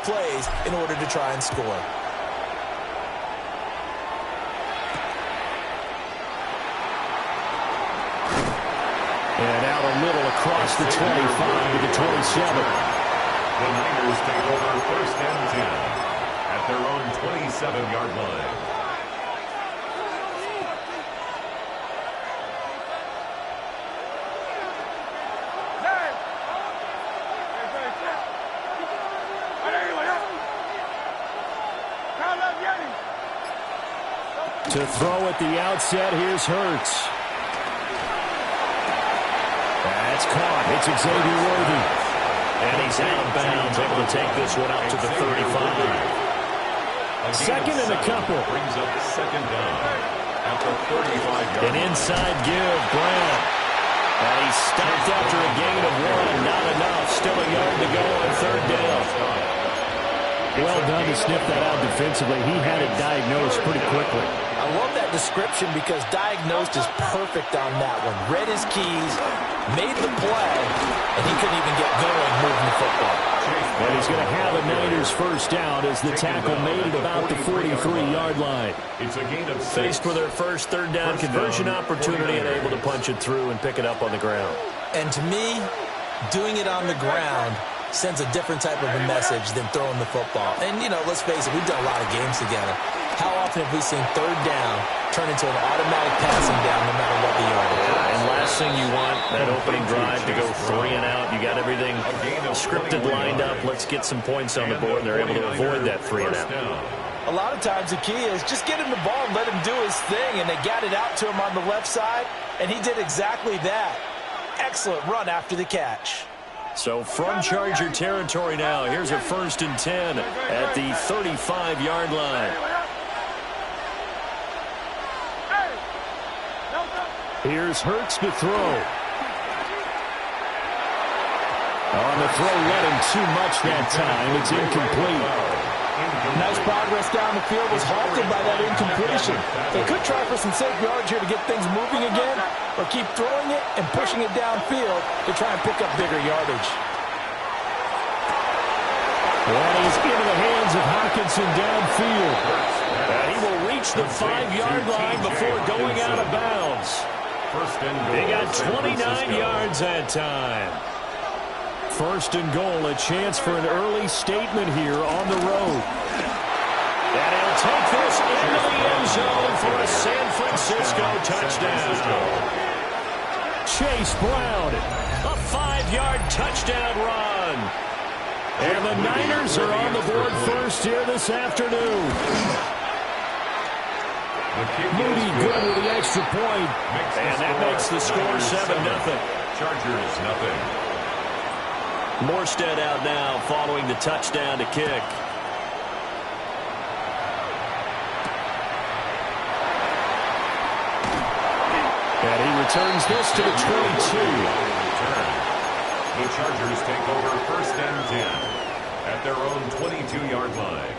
plays in order to try and score. And out a little across the 25 to the 27. The Niners take over first and 10 at their own 27-yard line. To throw at the outset, here's Hurts. That's caught. It's Xavier Worthy. And he's out of bounds, able to take this one up to the 35. Second and a couple. Brings up second down at the 35-yard line. An inside give, Brown. And he's stopped after a gain of 1. Not enough. Still a yard to go on third down. Well done to sniff that out defensively. He had it diagnosed pretty quickly. I love that description because diagnosed is perfect on that one. Read his keys, made the play, and he couldn't even get going moving the football. And he's going to have a Niners first down as the tackle made it about the 43-yard line. It's a gain of 6. Faced with their first third down conversion opportunity and able to punch it through and pick it up on the ground. And to me, doing it on the ground sends a different type of a message than throwing the football. And, you know, let's face it, we've done a lot of games together. How often have we seen third down turn into an automatic passing down no matter what the yard is? And last thing you want, that opening drive to go 3 and out. You got everything scripted, lined up. Let's get some points on the board, and they're able to avoid that 3 and out. A lot of times the key is just get him the ball and let him do his thing, and they got it out to him on the left side, and he did exactly that. Excellent run after the catch. So from Charger territory now, here's a 1st and 10 at the 35-yard line. Here's Hurts to throw. On the throw, let him too much that time. It's incomplete. Nice progress down the field was halted by that incompletion. They could try for some safe yards here to get things moving again, or keep throwing it and pushing it downfield to try and pick up bigger yardage. And he's into the hands of Hockenson downfield. And he will reach the 5-yard line before going out of bounds. They got 29 yards that time. 1st and goal, a chance for an early statement here on the road. And he'll take this into the end zone for a San Francisco touchdown. Chase Brown, a 5-yard touchdown run. And the Niners are on the board first here this afternoon. Moody good with the extra point. And that makes the score 7-0. Chargers nothing. Morstead out now following the touchdown to kick. And he returns this to the 22. The Chargers take over 1st and 10 at their own 22-yard line.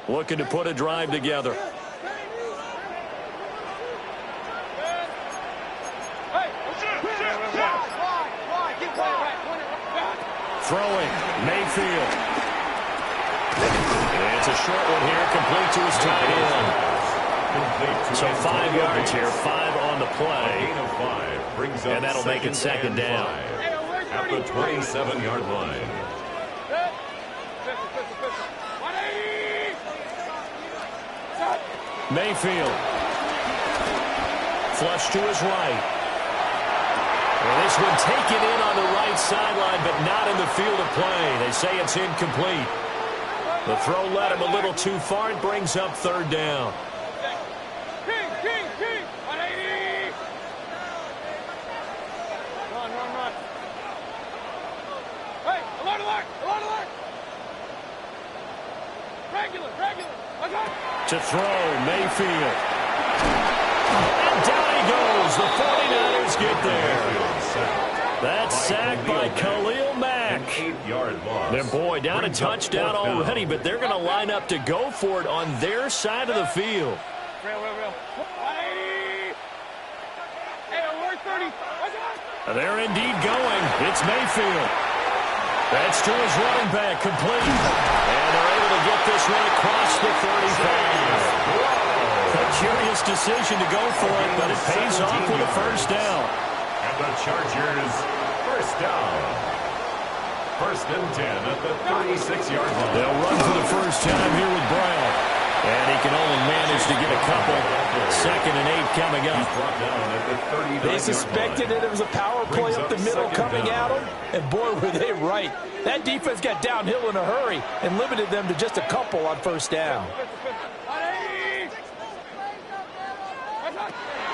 Looking to put a drive together. Throwing, Mayfield. And it's a short one here, complete to his tight end. So 5 yards here, 5 on the play. And that'll make it 2nd down. At the 27-yard line. Mayfield. Flush to his right. Well, this one taken in on the right sideline, but not in the field of play. They say it's incomplete. The throw led him a little too far. It brings up 3rd down. To throw, Mayfield. And down he goes. The 49ers get there. That's sacked by Khalil Mack. back. 8-yard loss. Then, boy, down a Brings up touchdown 4th down. already, but they're going to line up to go for it on their side of the field. They're indeed going. It's Mayfield. That's to his running back, complete. And they're able to get this one across the 35. A curious decision to go for it, but it pays off with a first down. And the Chargers, first down. 1st and 10 at the 36-yard line. They'll run for the first time here with Brown. And he can only manage to get a couple. 2nd and 8 coming up. Brought down at the 39-yard They suspected line. that it was a power play Brings up the up middle 2nd coming down. at them. And boy, were they right. That defense got downhill in a hurry and limited them to just a couple on first down.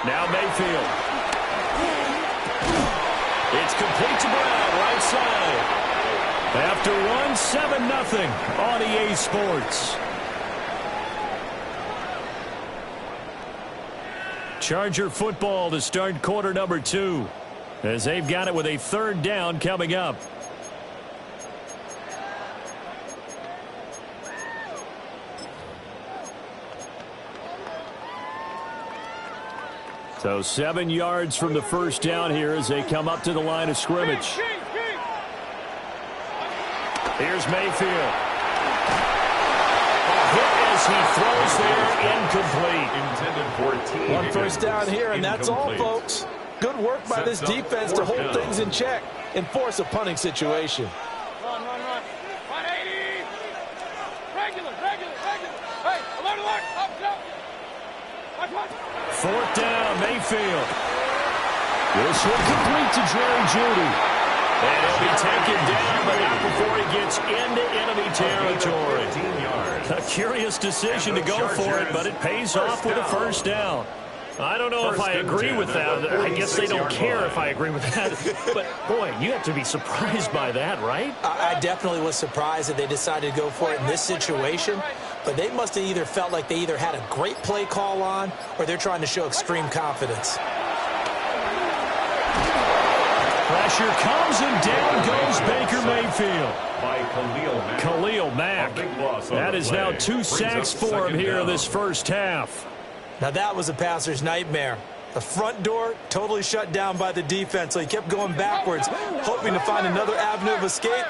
Now Mayfield. It's complete to Brown, right side. After one, 7-0 on EA Sports. Charger football to start quarter number 2, as they've got it with a 3rd down coming up. So 7 yards from the first down here as they come up to the line of scrimmage. Here's Mayfield. A hit as he throws there, incomplete. Intended for T. One first down here, and that's all, Incomplete. folks. Good work by this defense to hold things in check and force a punting situation. Run. 180. Regular. Hey, alert. Up. Watch. 4th down, Mayfield. This one complete to Jerry Jeudy. And he'll be taken down, but not before he gets into enemy territory. 15 yards. A curious decision to go for it, but it pays off with a first down. I don't know if I agree with that. I guess they don't care if I agree with that. But, boy, you have to be surprised by that, right? I definitely was surprised that they decided to go for it in this situation, but they must have either felt like they either had a great play call on or they're trying to show extreme confidence. Pressure comes and down goes Baker Mayfield. By Khalil Mack. A big loss on That the is play. now 2 Brings sacks up for him 2nd here in down. this first half. Now that was a passer's nightmare. The front door totally shut down by the defense, so he kept going backwards, hoping to find another avenue of escape.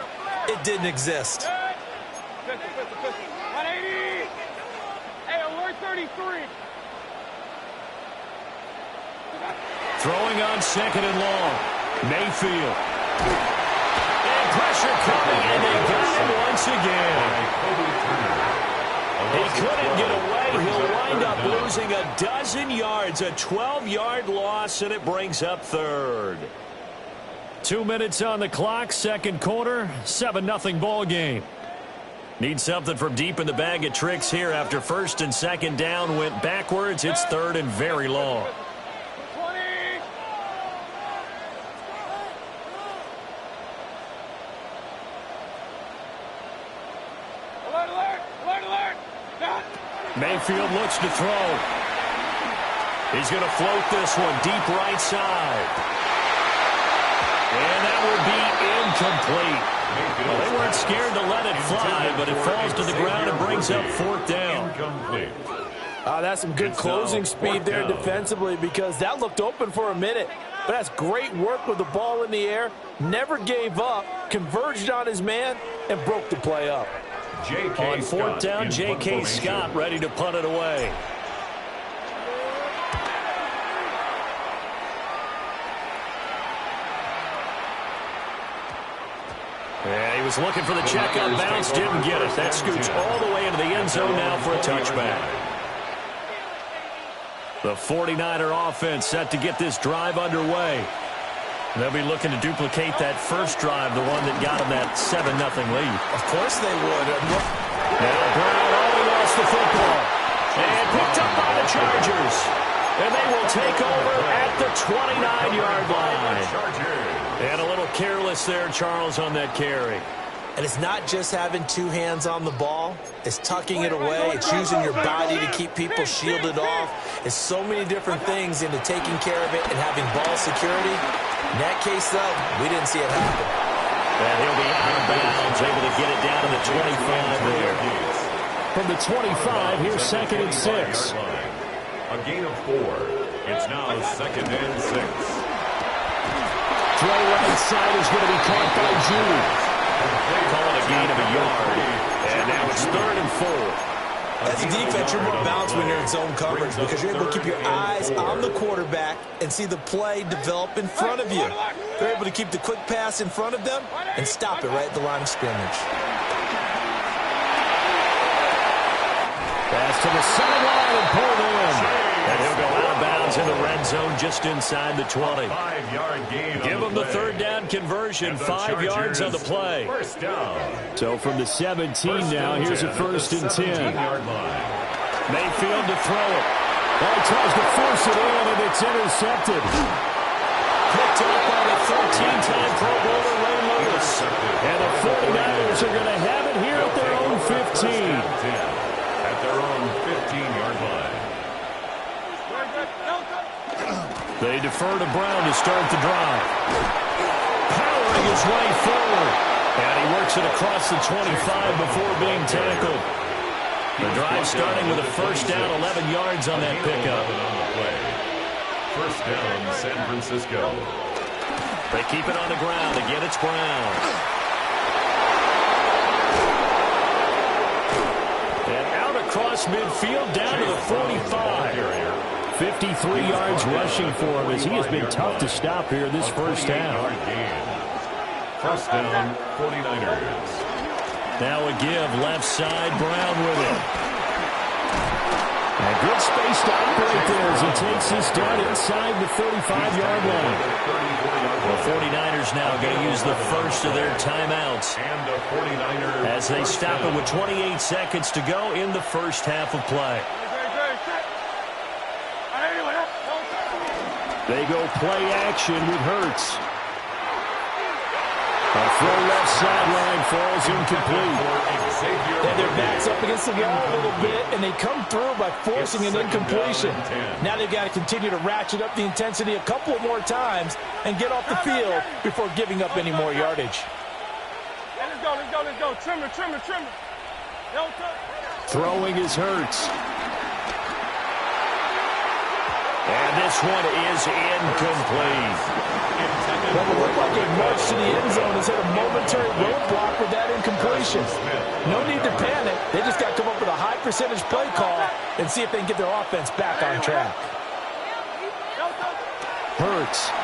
It didn't exist. 180. Hey, alert 33. Throwing on 2nd and long. Mayfield. And pressure coming, and they got him once again. He couldn't get away. He'll wind up losing a dozen yards, a 12-yard loss, and it brings up 3rd. 2 minutes on the clock, 2nd quarter, 7-0 ball game. Need something from deep in the bag of tricks here after 1st and 2nd down went backwards. It's 3rd and very long. 20. Alert. Mayfield looks to throw. He's going to float this one deep right side. And that will be incomplete. Well, they weren't scared to let it fly, but it falls to the ground and brings up 4th down. Incomplete. That's some good It's closing now speed 4th there down. defensively, because that looked open for a minute. But that's great work with the ball in the air. Never gave up, converged on his man, and broke the play up. J.K. On 4th down, in J.K. punt Scott formation. ready to punt it away. And he was looking for the check on bounce, didn't get it. That scoots all the way into the end zone now for a touchback. The 49er offense set to get this drive underway. They'll be looking to duplicate that first drive, the one that got them that 7-0 lead. Of course they would. Now Brown only lost the football. And picked up by the Chargers. And they will take over at the 29-yard line. And a little careless there, Charles, on that carry. And it's not just having 2 hands on the ball. It's tucking it away. It's using your body to keep people shielded off. It's so many different things into taking care of it and having ball security. In that case, though, we didn't see it happen. And he'll be out of bounds, able to get it down to the 25 there. From the 25, here's 2nd and 6. A gain of 4. It's now 2nd and 6. Throw right side is going to be caught by Judy. Call it a gain of a yard. And now it's 3rd and 4. As a defense, you're more balanced when you're in zone coverage because you're able to keep your eyes on the quarterback and see the play develop in front of you. They're able to keep the quick pass in front of them and stop it right at the line of scrimmage. Pass to the sideline and pulled in. And he'll go out of bounds in the red zone just inside the 20. 5-yard gain. Give him the 3rd down conversion, 5 yards on the play. First down. So from the 17 now, here's a 1st and 10. Mayfield to throw it. Well, he tries to force it in, and it's intercepted. Picked up by the 14-time Pro Bowler Ray Lewis. And the 49ers are going to have it here at their own 15. At their own 15-yard line. They defer to Brown to start the drive. Powering his way forward. And he works it across the 25 before being tackled. The drive starting with a first down, 11 yards on that pickup. First down, San Francisco. They keep it on the ground. Again, it's Brown. And out across midfield down to the 45. 53 yards rushing for him as he has been tough to stop here this first half. First down, 49ers. Now a give, left side, Brown with it. And good space to operate there as he takes this down inside the 35-yard line. The 49ers now going to use the first of their timeouts And the 49ers as they stop it with 28 seconds to go in the first half of play. They go play action with Hurts. A throw left sideline falls incomplete. And their back's up against the wall a little bit, and they come through by forcing an incompletion. Now they've got to continue to ratchet up the intensity a couple of more times and get off the field before giving up any more yardage. Hey, let's go. Trimmer. Throwing is Hurts. And this one is incomplete. Well, it looked like a march to the end zone has hit a momentary roadblock with that incompletion. No need to panic. They just got to come up with a high percentage play call and see if they can get their offense back on track. Hurts.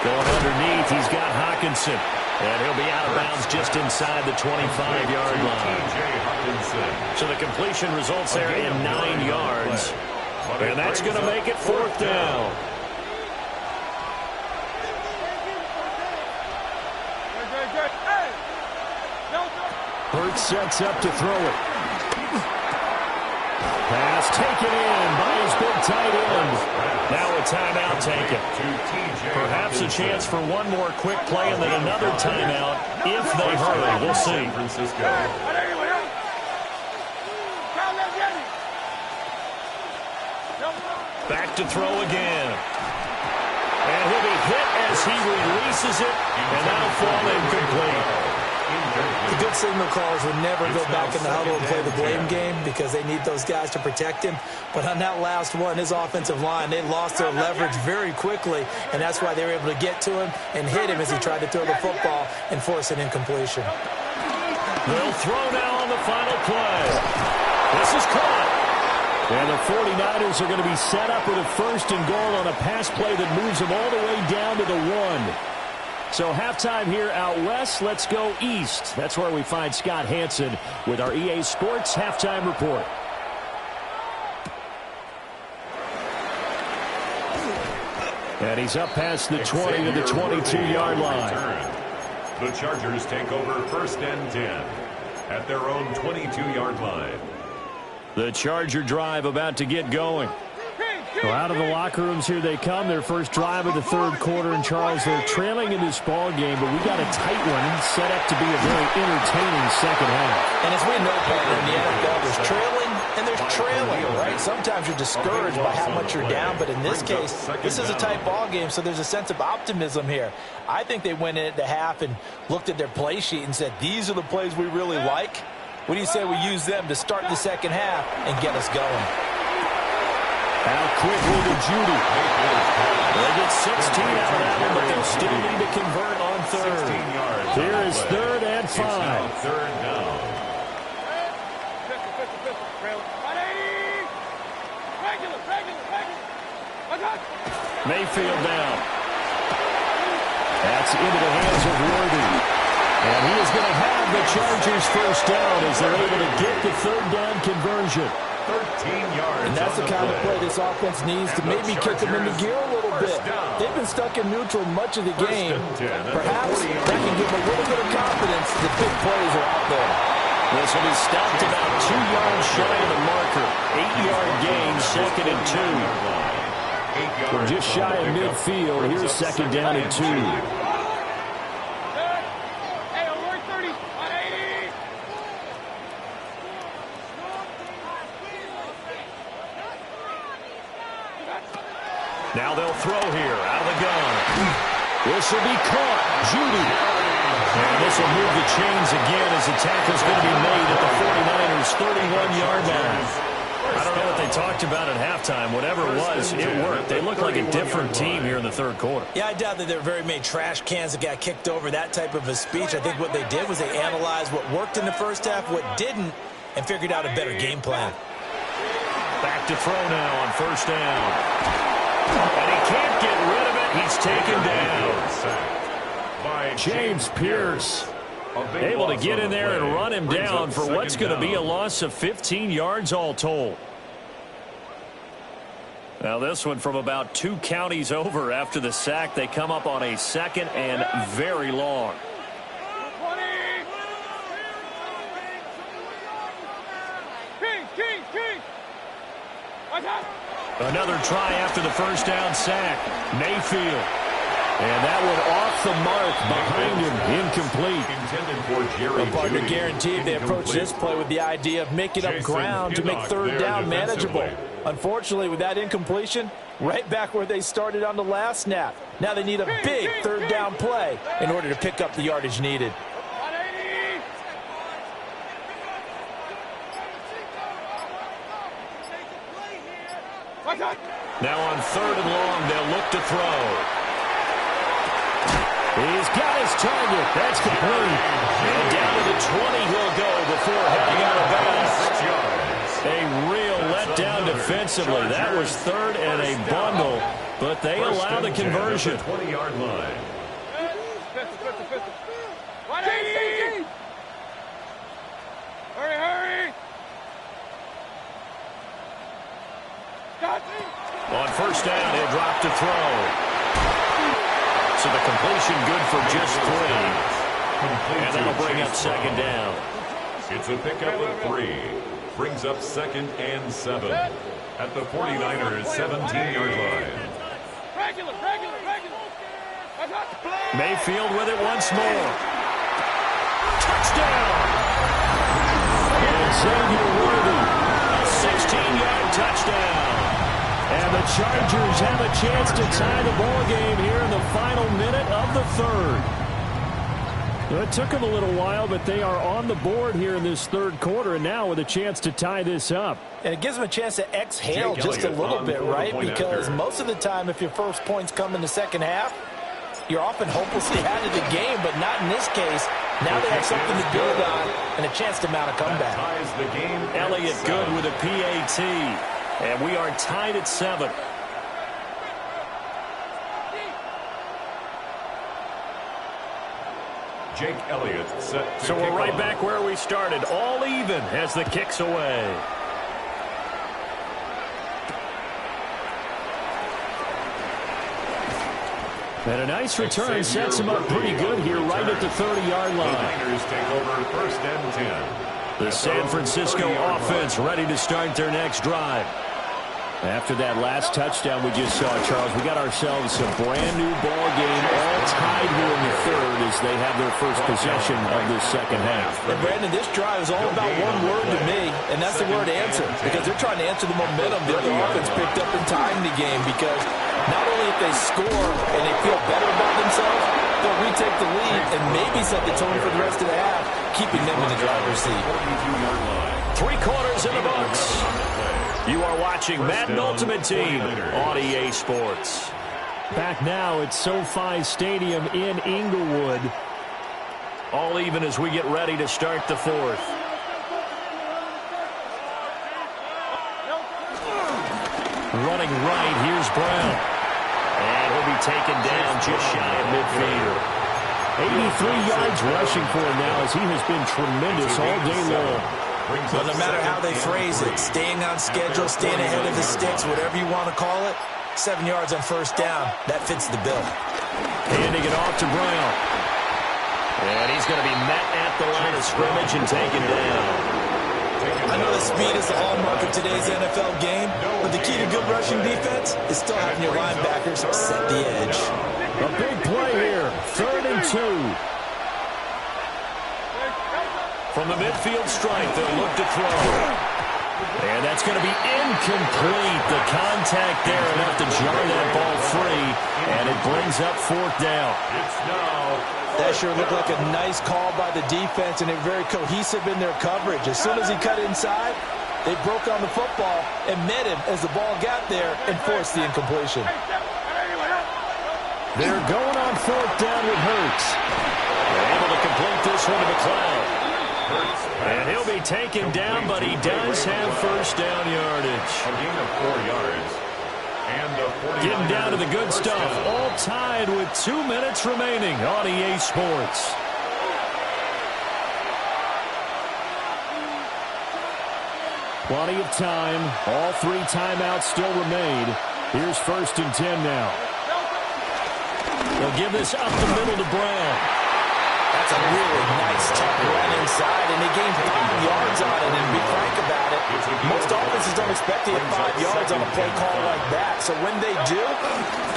Going underneath, he's got Hockenson. And he'll be out of bounds just inside the 25-yard line. So the completion results there in 9 yards. And that's going to make it 4th down. Hurts sets up to throw it. Pass taken in by his big tight end. Now a timeout taken. Perhaps a chance for one more quick play and then another timeout if they hurry. We'll see. Back to throw again. And he'll be hit as he releases it, and that'll fall incomplete. The good signal callers would never go back in the huddle and play the blame game because they need those guys to protect him. But on that last one, his offensive line, they lost their leverage very quickly, and that's why they were able to get to him and hit him as he tried to throw the football and force an incompletion. They'll throw now on the final play. This is caught. And the 49ers are going to be set up with a 1st and goal on a pass play that moves them all the way down to the 1. So halftime here out west. Let's go east. That's where we find Scott Hanson with our EA Sports Halftime Report. And he's up past the 20 to the 22-yard line. The Chargers take over 1st and 10 at their own 22-yard line. The Charger drive about to get going. Well, out of the locker rooms here they come. Their first drive of the 3rd quarter. And, Charles, they're trailing in this ball game, but we got a tight one set up to be a very entertaining second half. And as we know, partner, in the NFL, there's trailing And there's trailing, right? Sometimes you're discouraged by how much you're down, but in this case, this is a tight ball game, so there's a sense of optimism here. I think they went into half and looked at their play sheet and said, these are the plays we really like. What do you say we use them to start the second half and get us going? Out quickly to Judy. They get 16 out of that one, but they'll still need to convert on third. Here is 3rd and 5. Third down. Mayfield down. That's into the hands of Worthy. And he is going to have the Chargers first down as they're able to get the 3rd down conversion. 13 yards. And that's the kind of play this offense needs to maybe kick them into gear a little bit. They've been stuck in neutral much of the game. Perhaps that can give them a little bit of confidence that big plays are out there. This will be stopped about 2 yards shy of the marker. 8-yard gain, 2nd and 2. We're just shy of midfield. Here's 2nd down and 2. Now they'll throw here out of the gun. This will be caught. Judy. And this will move the chains again as the tackle's going to be made at the 49ers' 31-yard line. I don't know what they talked about at halftime. Whatever it was, it worked. They look like a different team here in the 3rd quarter. Yeah, I doubt that there were very many trash cans that got kicked over, that type of a speech. I think what they did was they analyzed what worked in the first half, what didn't, and figured out a better game plan. Back to throw now on 1st down. And he can't get rid of it. He's taken down. James Pierce able to get in there and run him down for what's going to be a loss of 15 yards all told. Now this one from about 2 counties over after the sack. They come up on a 2nd and very long. Another try after the 1st down sack. Mayfield. And that one off the mark behind him, incomplete. The partner guaranteed they approach this play with the idea of making up ground to make 3rd down manageable. Unfortunately, with that incompletion, right back where they started on the last snap. Now they need a big 3rd down play in order to pick up the yardage needed. Now on 3rd and long, they'll look to throw. He's got his target. That's complete. And down to the 20 he'll go before heading out of bounds. A real letdown defensively. That was 3rd and a bundle, but they allow the conversion. 20-yard line. Hurry! On 1st down, he'll drop to throw. So the completion good for just 3. And that'll bring up 2nd down. It's a pickup of 3. Brings up 2nd and 7 at the 49ers' 17-yard line. Mayfield with it once more. Touchdown! And Xavier Worthy. A 16-yard touchdown. And the Chargers have a chance to tie the ball game here in the final minute of the 3rd. Well, it took them a little while, but they are on the board here in this 3rd quarter, and now with a chance to tie this up. And it gives them a chance to exhale just a little bit, right? Because most of the time, if your first points come in the second half, you're often hopelessly out of the game, but not in this case. Now they have something to build on and a chance to mount a comeback. Elliott good with a PAT. And we are tied at 7. Jake Elliott set to So we're right off. back where we started. All even as the kick's away. And a nice return sets him up pretty good here right at the 30-yard The line. Niners take over 1st and 10. The San Francisco offense ready to start their next drive. After that last touchdown we just saw, Charles, we got ourselves a brand-new ball game, all tied here in the third as they have their first possession of this second half. And Brandon, this drive is all about one word to me, and that's the word answer, because they're trying to answer the momentum the other offense picked up in tying the game, because not only if they score and they feel better about themselves, they'll retake the lead and maybe set the tone for the rest of the half, keeping them in the driver's seat. 3 quarters in the books. You are watching Madden Ultimate Team on EA Sports. Back now at SoFi Stadium in Inglewood. All even as we get ready to start the fourth. Running right, here's Brown. And he'll be taken down just shy of midfield. 83 yards rushing for him now as he has been tremendous all day long. Well, no matter how they phrase it, staying on schedule, staying ahead of the sticks, whatever you want to call it, 7 yards on first down, that fits the bill. Handing it off to Brown. And he's going to be met at the line of scrimmage and taken down. I know that speed is the hallmark of today's NFL game, but the key to good rushing defense is still having your linebackers set the edge. A big play here, 3rd and 2. From the midfield strike, they'll look to throw. And that's going to be incomplete. The contact there enough to jar that ball free, and it brings up 4th down. That sure looked like a nice call by the defense, and they're very cohesive in their coverage. As soon as he cut inside, they broke on the football and met him as the ball got there and forced the incompletion. They're going on 4th down with Hurts. They're able to complete this one to McLeod. And he'll be taken down, but he does have first down yardage. A gain of 4 yards. And getting down to the good stuff. All tied with 2 minutes remaining on EA Sports. Plenty of time. All 3 timeouts still remain. Here's 1st and 10 now. They'll give this up the middle to Brown. That's a really nice tough run inside, and they gained 5 yards on it. And to be frank about it, most offenses don't expect to get 5 yards on a play call like that. So when they do,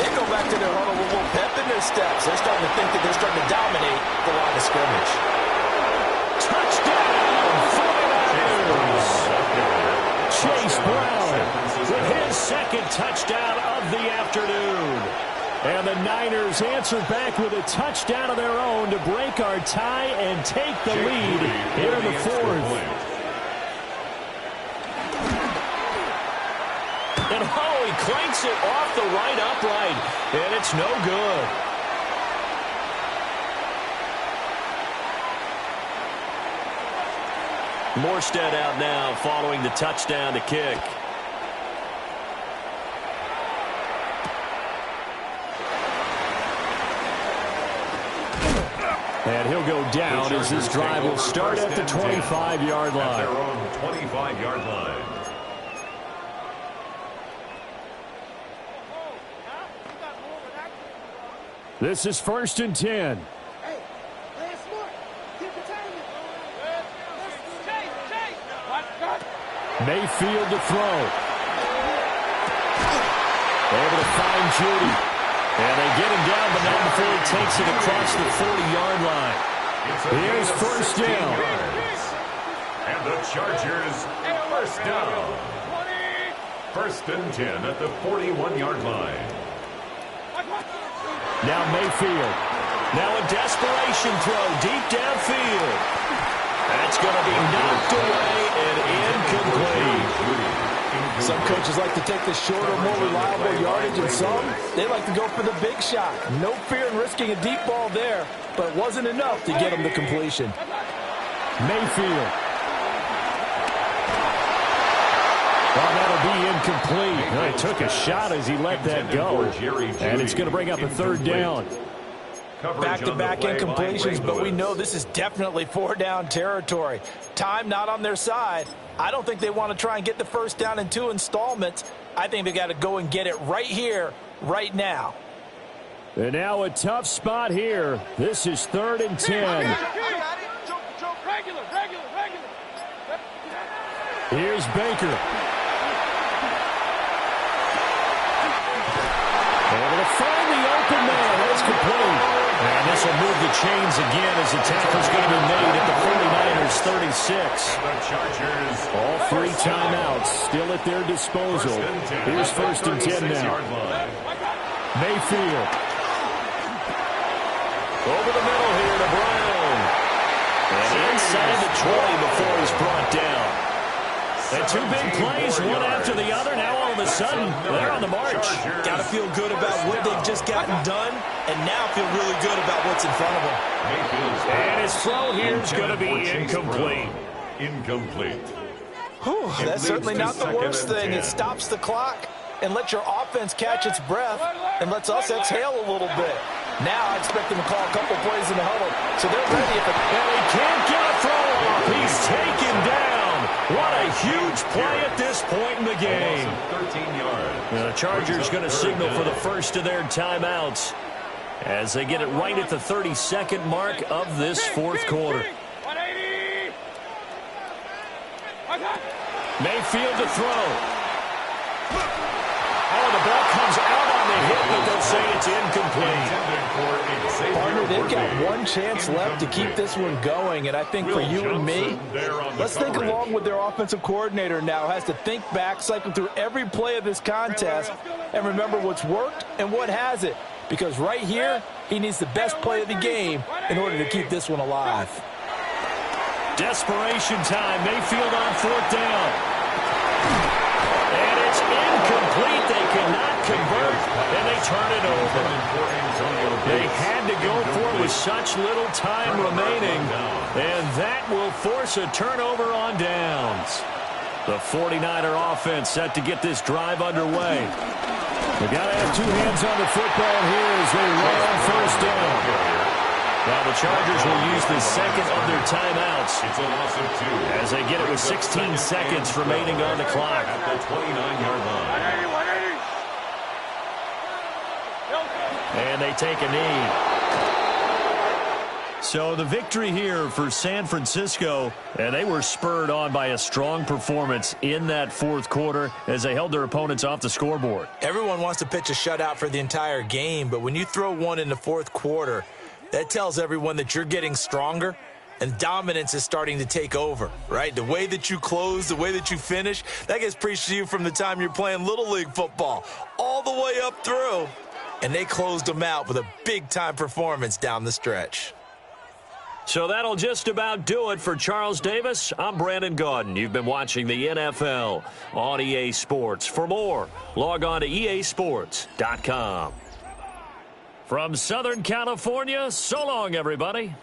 they go back to their huddle with a little pep in their steps. They're starting to think that they're starting to dominate the line of scrimmage. Touchdown, 49ers! Chase Brown with his 2nd touchdown of the afternoon. And the Niners answer back with a touchdown of their own to break our tie and take the lead here in the 4th. And he clanks it off the right upright, and it's no good. Morstead out now following the touchdown to kick. And he'll go down as this drive will start at the 25-yard line. At their own 25-yard line. This is 1st and 10. Mayfield to throw. Able to find Judy. And they get him down, but not before he takes it across the 40-yard line. Here's 1st down. And the Chargers, 1st down. 1st and 10 at the 41-yard line. Now Mayfield. Now a desperation throw deep downfield. That's going to be knocked away and incomplete. Some coaches like to take the shorter, more reliable yardage, and some, they like to go for the big shot. No fear in risking a deep ball there, but it wasn't enough to get him the completion. Mayfield. Well, that'll be incomplete. He took a shot as he let that go. And it's going to bring up a 3rd down. Back-to-back incompletions, but we know this is definitely 4-down territory. Time not on their side. I don't think they want to try and get the 1st down in 2 installments. I think they got to go and get it right here, right now. And now a tough spot here. This is 3rd and 10. Here's Baker. to move the chains again as the tackle's going to be made at the 49ers 36. The Chargers. All 3 timeouts still at their disposal. Here's 1st and 10 now. Mayfield. Over the middle here to Brown. And inside the 20 before he's brought down. And 2 big plays, one after the other. Now all of a sudden, they're on the march. Got to feel good about what they've just gotten done, and now feel really good about what's in front of them. And his throw here is going to be incomplete. Incomplete. Whew, that's certainly not the worst thing. It stops the clock and lets your offense catch its breath and lets us exhale a little bit. Now I expect them to call a couple plays in the huddle, so they're ready. And he can't get a throw off. He's taken down. What a huge play at this point in the game. 13 yards. The Chargers going to signal for the first of their timeouts as they get it right at the 32nd mark of this 4th quarter. Mayfield to throw. Oh, the ball comes out on the hit, but they'll say it's incomplete. Partner, they've got one chance left to keep this one going, and I think for you and me, let's think along with their offensive coordinator now. Has to think back, cycle through every play of this contest, and remember what's worked and what hasn't. Because right here, he needs the best play of the game in order to keep this one alive. Desperation time. Mayfield on 4th down. And it's incomplete. They cannot convert, and they turn it over. They had to go for it with such little time remaining, and that will force a turnover on downs. The 49er offense set to get this drive underway. They got to have 2 hands on the football here as they run on 1st down. Now the Chargers will use the second of their timeouts It's a loss of 2. as they get it with 16 seconds remaining on the clock. At the 29-yard line. And they take a knee. So the victory here for San Francisco, and they were spurred on by a strong performance in that 4th quarter as they held their opponents off the scoreboard. Everyone wants to pitch a shutout for the entire game, but when you throw one in the 4th quarter, that tells everyone that you're getting stronger and dominance is starting to take over, right? The way that you close, the way that you finish, that gets preached to you from the time you're playing Little League football all the way up through. And they closed them out with a big-time performance down the stretch. So that'll just about do it for Charles Davis. I'm Brandon Gaudin. You've been watching the NFL on EA Sports. For more, log on to easports.com. From Southern California, so long, everybody.